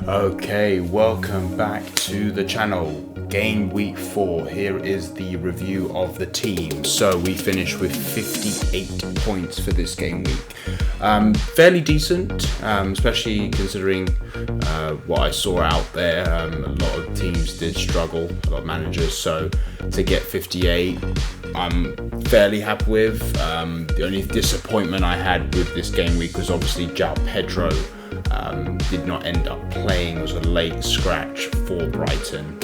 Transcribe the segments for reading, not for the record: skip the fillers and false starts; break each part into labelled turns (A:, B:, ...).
A: Okay, welcome back to the channel. Game week 4. Here is the review of the team. So we finished with 58 points for this game week. Fairly decent, especially considering what I saw out there. A lot of teams did struggle, a lot of managers. So to get 58, I'm fairly happy with. The only disappointment I had with this game week was obviously João Pedro did not end up playing. It was a late scratch for Brighton.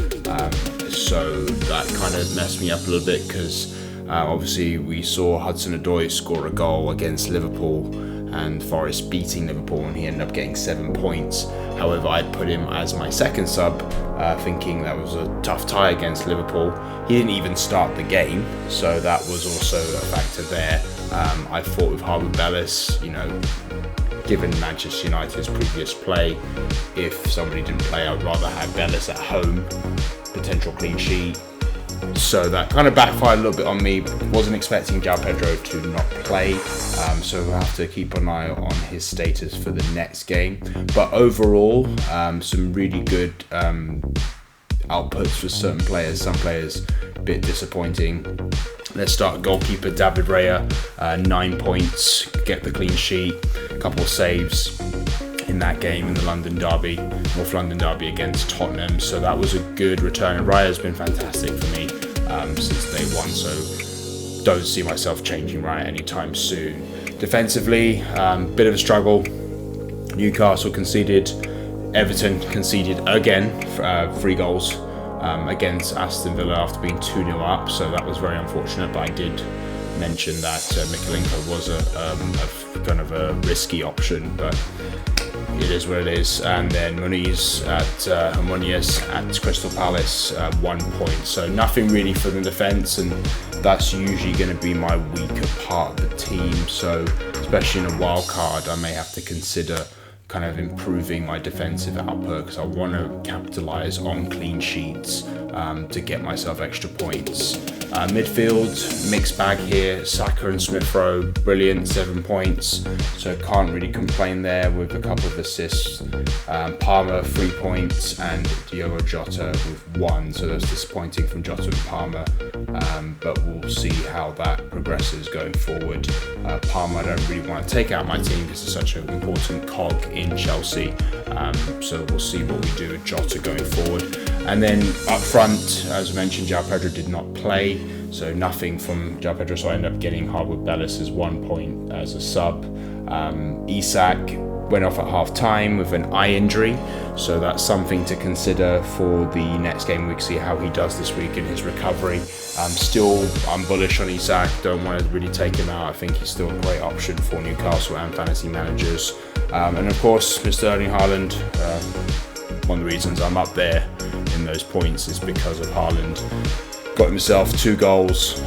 A: So that kind of messed me up a little bit because obviously we saw Hudson-Odoi score a goal against Liverpool and Forest beating Liverpool, and he ended up getting 7 points. However, I put him as my second sub, thinking that was a tough tie against Liverpool. He didn't even start the game, so that was also a factor there. I thought with Harvard Bellis, given Manchester United's previous play, if somebody didn't play, I'd rather have Bellis at home, potential clean sheet. So that kind of backfired a little bit on me. Wasn't expecting João Pedro to not play, so we'll have to keep an eye on his status for the next game. But overall, some really good outputs for certain players. Some players a bit disappointing. Let's start goalkeeper David Raya, 9 points, get the clean sheet, a couple of saves in that game in the North London Derby against Tottenham. So that was a good return. And Raya's been fantastic for me since day one, so don't see myself changing Raya anytime soon. Defensively, bit of a struggle. Newcastle conceded, Everton conceded again, 3 goals. Against Aston Villa after being 2-0 up, so that was very unfortunate. But I did mention that Mikalenko was a kind of a risky option, but it is what it is. And then Muniz at Crystal Palace, 1 point. So nothing really for the defence, and that's usually going to be my weaker part of the team. So especially in a wild card, I may have to consider kind of improving my defensive output because I want to capitalise on clean sheets to get myself extra points. Midfield, mixed bag here. Saka and Smith Rowe, brilliant, 7 points. So can't really complain there with a couple of assists. Palmer, 3 points, and Diogo Jota with 1. So that's disappointing from Jota and Palmer. But we'll see how that progresses going forward. Palmer, I don't really want to take out my team because it's such an important cog in Chelsea. So we'll see what we do with Jota going forward. And then up front, as I mentioned, João Pedro did not play, so nothing from João Pedro, so I ended up getting Harwood Bellis as 1 point as a sub. Isak went off at half time with an eye injury, so that's something to consider for the next game week, see how he does this week in his recovery. I'm bullish on Isak, don't want to really take him out. I think he's still a great option for Newcastle and fantasy managers. And of course, Mr. Erling Haaland, one of the reasons I'm up there in those points is because of Haaland. Got himself 2 goals,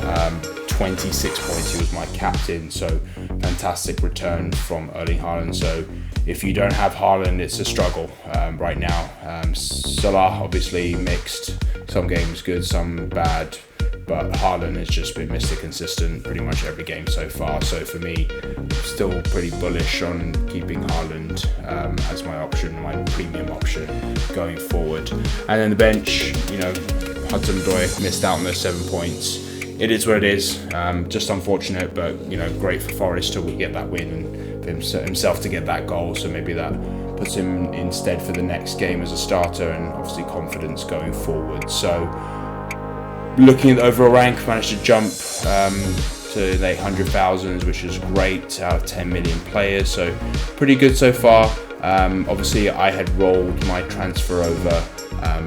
A: 26 points. He was my captain, so fantastic return from Erling Haaland. So if you don't have Haaland, it's a struggle right now. Salah obviously mixed, some games good, some bad, but Haaland has just been Mr. Consistent pretty much every game so far. So for me, still pretty bullish on keeping Haaland as my option, my premium option going forward. And then the bench, Hudson-Odoi missed out on those 7 points. It is what it is. Just unfortunate, but great for Forest to get that win and for himself to get that goal. So maybe that puts him instead for the next game as a starter, and obviously confidence going forward. So looking at the overall rank, managed to jump to the 800,000, which is great out of 10 million players. So pretty good so far. Obviously, I had rolled my transfer over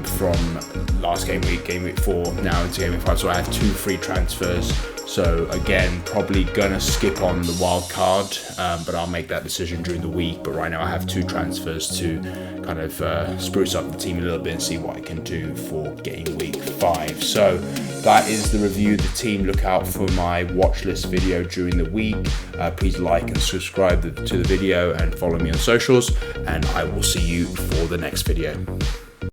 A: from last game week 4, now into game week 5. So I have 2 free transfers. So again, probably gonna skip on the wild card, but I'll make that decision during the week. But right now I have 2 transfers to kind of spruce up the team a little bit and see what I can do for game week 5. So that is the review of the team. Look out for my watch list video during the week. Please like and subscribe to the video and follow me on socials, and I will see you for the next video.